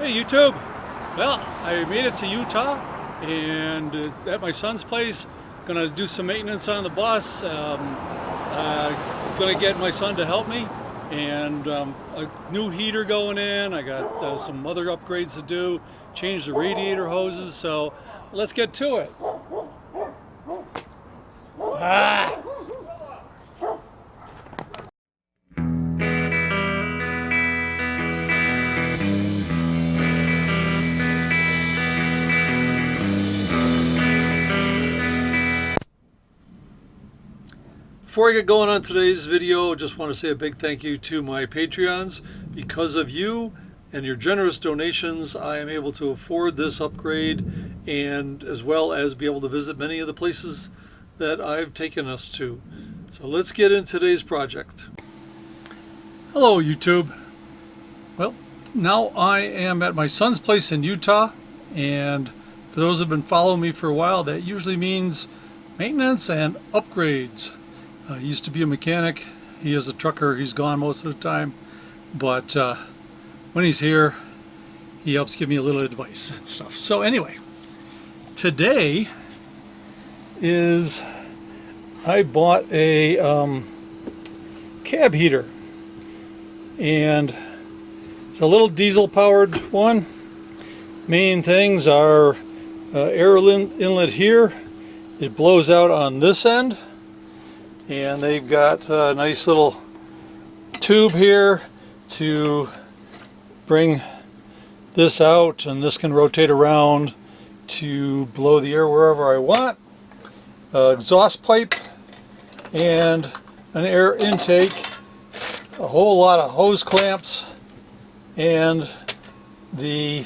Hey YouTube! Well, I made it to Utah and at my son's place, gonna do some maintenance on the bus. Gonna get my son to help me, and a new heater going in. I got some other upgrades to do, change the radiator hoses, so let's get to it. Ah! Before I get going on today's video, just want to say a big thank you to my Patreons. Because of you and your generous donations, I am able to afford this upgrade and as well as be able to visit many of the places that I've taken us to. So let's get into today's project. Hello YouTube. Well, now I am at my son's place in Utah, and for those who have been following me for a while, that usually means maintenance and upgrades. He used to be a mechanic. He is a trucker. He's gone most of the time, but when he's here, he helps give me a little advice and stuff. So anyway, today is I bought a cab heater, and it's a little diesel powered one. Main things are air inlet here. It blows out on this end. And they've got a nice little tube here to bring this out, and this can rotate around to blow the air wherever I want. Exhaust pipe and an air intake, a whole lot of hose clamps, and the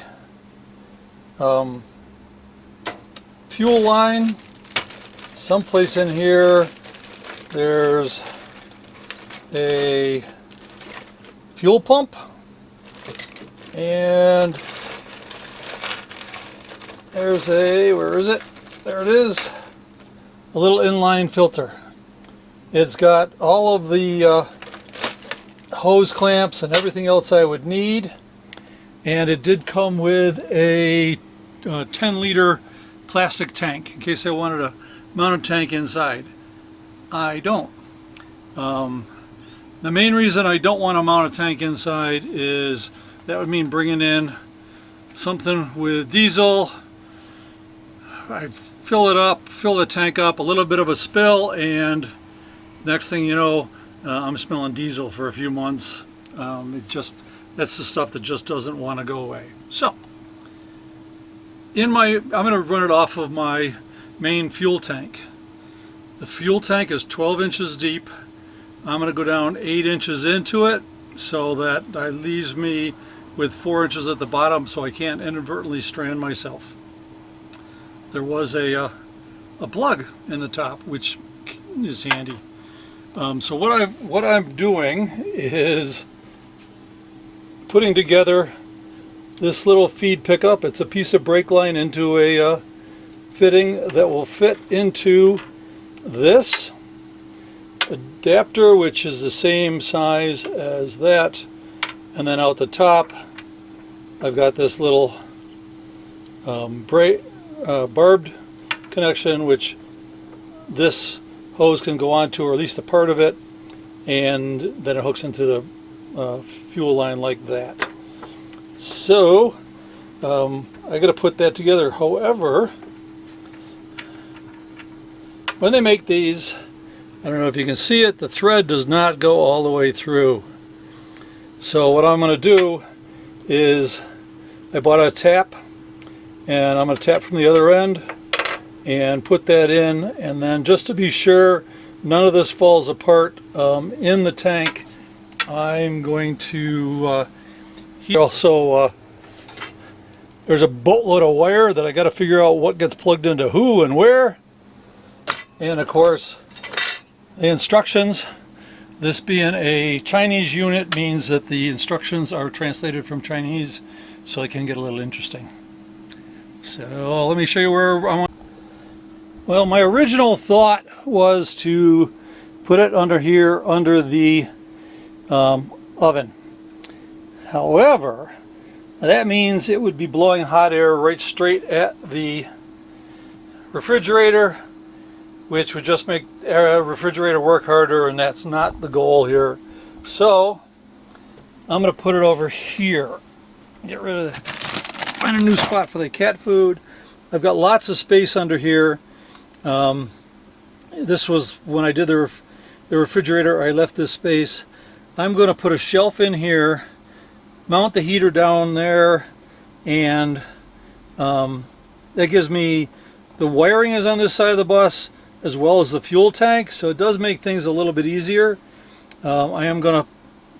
fuel line. Someplace in here there's a fuel pump, and there's a, where is it? There it is, a little inline filter. It's got all of the hose clamps and everything else I would need, and it did come with a 10-liter plastic tank in case I wanted a mounted tank inside. I don't. The main reason I don't want to mount a tank inside is that would mean bringing in something with diesel. I fill it up, fill the tank up, a little bit of a spill, and next thing you know, I'm smelling diesel for a few months. That's the stuff that just doesn't want to go away. So I'm going to run it off of my main fuel tank. The fuel tank is 12 inches deep. I'm going to go down 8 inches into it, so that leaves me with 4 inches at the bottom, so I can't inadvertently strand myself. There was a plug in the top, which is handy. So what I'm doing is putting together this little feed pickup. It's a piece of brake line into a fitting that will fit into this adapter, which is the same size as that, and then out the top I've got this little barbed connection, which this hose can go onto, or at least a part of it, and then it hooks into the fuel line like that. So I got to put that together. However, when they make these, I don't know if you can see it, the thread does not go all the way through. So what I'm going to do is I bought a tap, and I'm going to tap from the other end and put that in, and then just to be sure none of this falls apart in the tank, I'm going to also there's a boatload of wire that I got to figure out what gets plugged into who and where. And of course, the instructions. This being a Chinese unit means that the instructions are translated from Chinese, so it can get a little interesting. So let me show you where I want. Well, my original thought was to put it under here, under the oven. However, That means it would be blowing hot air right straight at the refrigerator, which would just make the refrigerator work harder, and that's not the goal here. So I'm going to put it over here. Get rid of find a new spot for the cat food. I've got lots of space under here. This was when I did the refrigerator, I left this space. I'm going to put a shelf in here, mount the heater down there, and that gives me, the wiring is on this side of the bus as well as the fuel tank, so it does make things a little bit easier. I am going to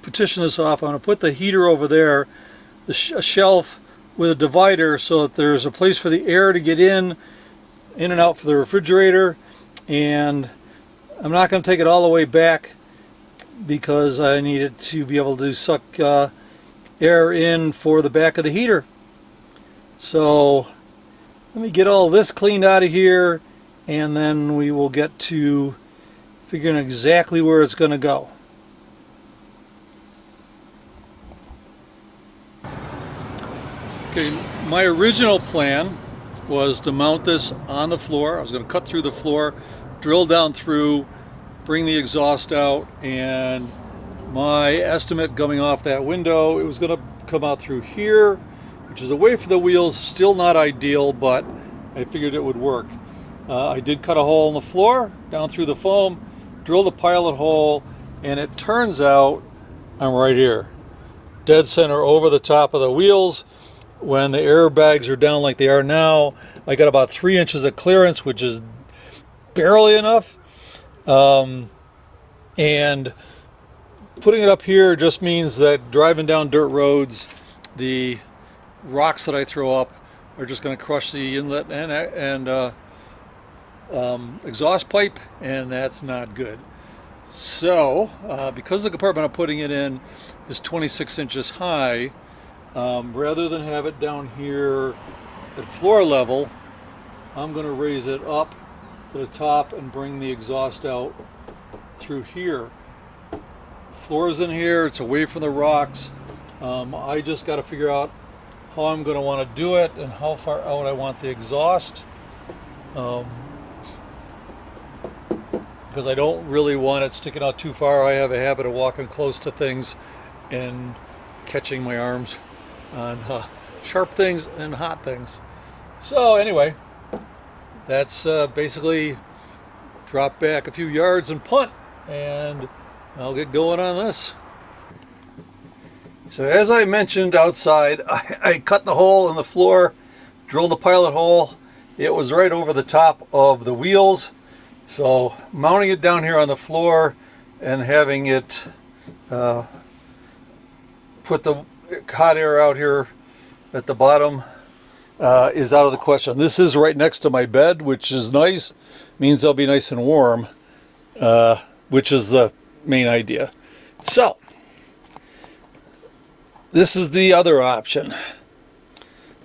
partition this off. I'm going to put the heater over there, a shelf with a divider so that there's a place for the air to get in and out for the refrigerator. And I'm not going to take it all the way back because I need it to be able to suck air in for the back of the heater. So let me get all this cleaned out of here, and then we will get to figuring exactly where it's going to go. Okay, my original plan was to mount this on the floor. I was going to cut through the floor, drill down through, bring the exhaust out, and my estimate coming off that window, it was going to come out through here, which is away from the wheels. Still not ideal, but I figured it would work. I did cut a hole in the floor, down through the foam, drill the pilot hole, and it turns out I'm right here, dead center over the top of the wheels. When the airbags are down like they are now, I got about 3 inches of clearance, which is barely enough. And putting it up here just means that driving down dirt roads, the rocks that I throw up are just going to crush the inlet and exhaust pipe, and that's not good. So because the compartment I'm putting it in is 26 inches high, rather than have it down here at floor level, I'm going to raise it up to the top and bring the exhaust out through here. Floor's in here, it's away from the rocks. I just got to figure out how I'm going to want to do it and how far out I want the exhaust, because I don't really want it sticking out too far. I have a habit of walking close to things and catching my arms on sharp things and hot things. So anyway, that's basically drop back a few yards and punt, and I'll get going on this. So as I mentioned outside, I cut the hole in the floor, drilled the pilot hole. It was right over the top of the wheels. So mounting it down here on the floor and having it put the hot air out here at the bottom is out of the question. This is right next to my bed, which is nice. Means I'll be nice and warm, which is the main idea. So this is the other option.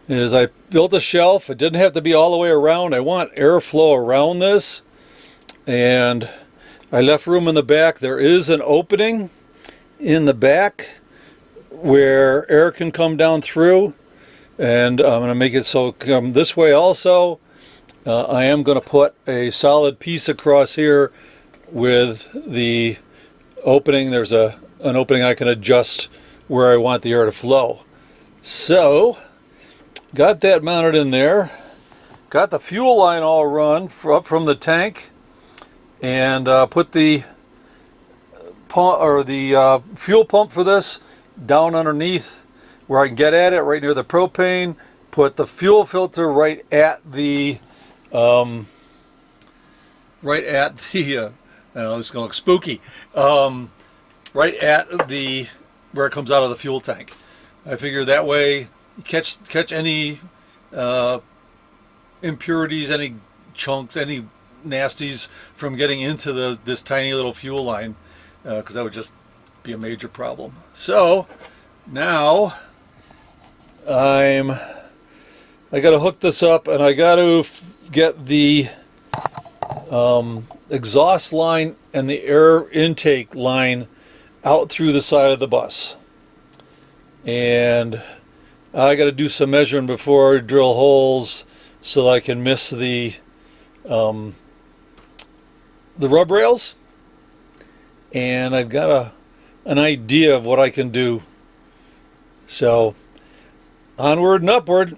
Is I built a shelf. It didn't have to be all the way around. I want airflow around this, and I left room in the back. There is an opening in the back where air can come down through, and I'm going to make it so it come this way also. I am going to put a solid piece across here with the opening. There's an opening I can adjust where I want the air to flow. So got that mounted in there, got the fuel line all run up from the tank, and put the pump, or the fuel pump for this down underneath where I can get at it, right near the propane. Put the fuel filter right at the this is gonna look spooky, right at the where it comes out of the fuel tank. I figure that way catch any impurities, any chunks, any nasties from getting into this tiny little fuel line, because that would just be a major problem. So now I got to hook this up, and I got to get the exhaust line and the air intake line out through the side of the bus. And I got to do some measuring before I drill holes so that I can miss the rub rails, and I've got an idea of what I can do. So onward and upward.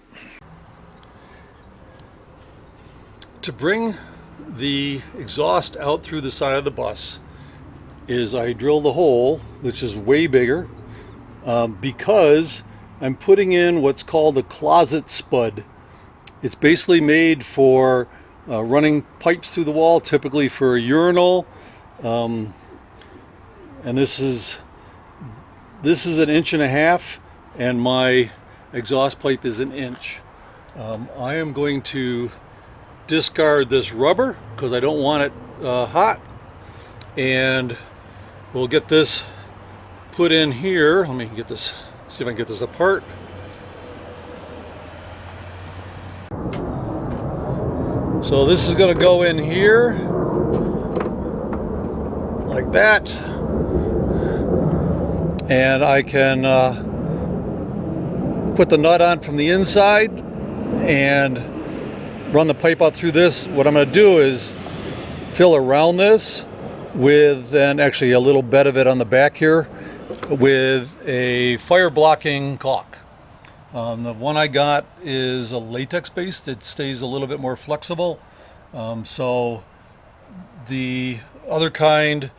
To bring the exhaust out through the side of the bus is I drill the hole, which is way bigger, because I'm putting in what's called a closet spud. It's basically made for running pipes through the wall, typically for a urinal, and this is 1.5 inches, and my exhaust pipe is 1 inch. I am going to discard this rubber because I don't want it hot, and we'll get this put in here. Let me get this, see if I can get this apart. So this is going to go in here like that, and I can put the nut on from the inside and run the pipe out through this. What I'm going to do is fill around this with, then actually a little bit of it on the back here, with a fire blocking caulk. The one I got is a latex based. It stays a little bit more flexible. So the other kind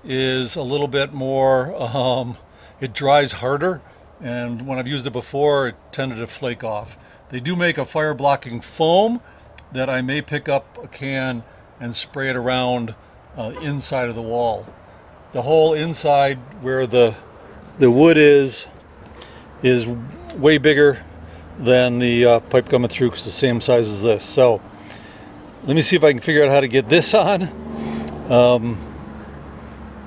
is a little bit more, it dries harder, and when I've used it before, it tended to flake off. They do make a fire blocking foam that I may pick up a can and spray it around inside of the wall. The whole inside where the wood is way bigger than the pipe coming through, because it's the same size as this. So let me see if I can figure out how to get this on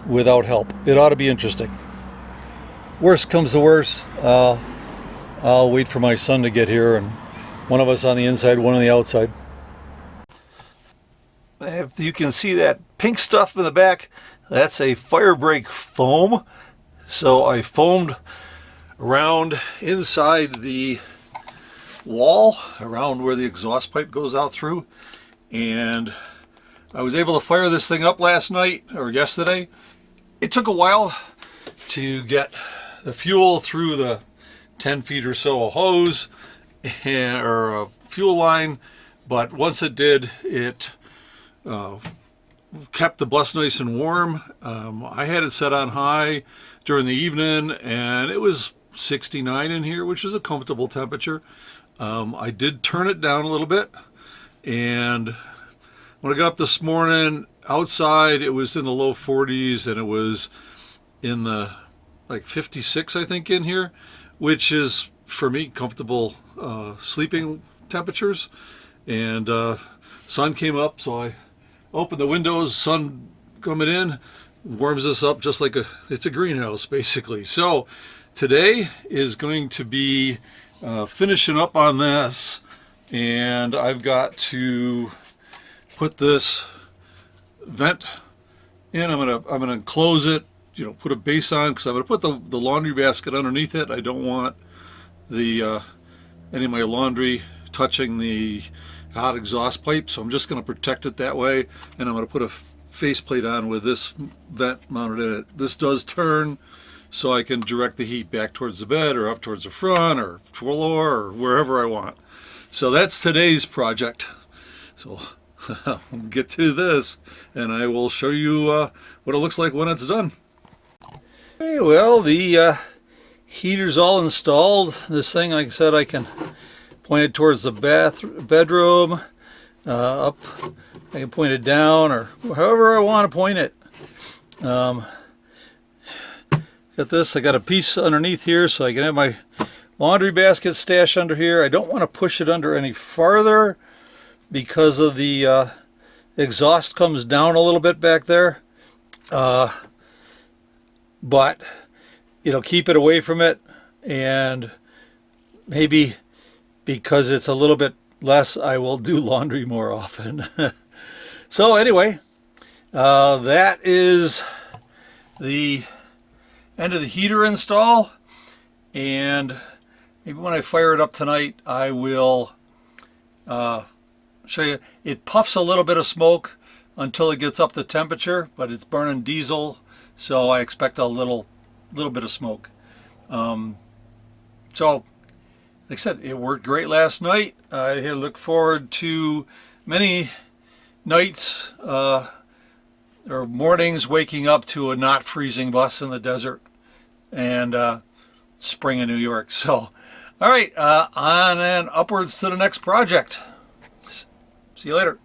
without help. It ought to be interesting. Worst comes to worst, I'll wait for my son to get here, and one of us on the inside, one on the outside. If you can see that pink stuff in the back, that's a fire break foam. So I foamed around inside the wall, around where the exhaust pipe goes out through, and I was able to fire this thing up last night, or yesterday. It took a while to get the fuel through the 10 feet or so of hose or a fuel line, but once it did, it kept the bus nice and warm. I had it set on high during the evening, and it was 69 in here, which is a comfortable temperature. I did turn it down a little bit, and when I got up this morning, outside it was in the low 40s, and it was in the like 56, I think, in here, which is for me comfortable sleeping temperatures. And sun came up, so I opened the windows. Sun coming in warms this up just like it's a greenhouse basically. So today is going to be finishing up on this, and I've got to put this vent in. I'm gonna enclose it, you know, put a base on, because I'm gonna put the laundry basket underneath it. I don't want the any of my laundry touching the hot exhaust pipe, so I'm just going to protect it that way, and I'm going to put a faceplate on with this vent mounted in it. This does turn, so I can direct the heat back towards the bed or up towards the front or floor or wherever I want. So that's today's project. So we'll get to this, and I will show you what it looks like when it's done. Okay, well, the heater's all installed. This thing, like I said, I can point it towards the bedroom, up. I can point it down, or however I want to point it. Got this. I got a piece underneath here, so I can have my laundry basket stashed under here. I don't want to push it under any farther because of the exhaust comes down a little bit back there. But it'll keep it away from it, and maybe because it's a little bit less, I will do laundry more often. So anyway, that is the end of the heater install, and Maybe when I fire it up tonight, I will show you. It puffs a little bit of smoke until it gets up to temperature, but it's burning diesel, so I expect a little bit of smoke. So, like I said, it worked great last night. I look forward to many nights or mornings waking up to a not freezing bus in the desert and spring in New York. So, all right, on and upwards to the next project. See you later.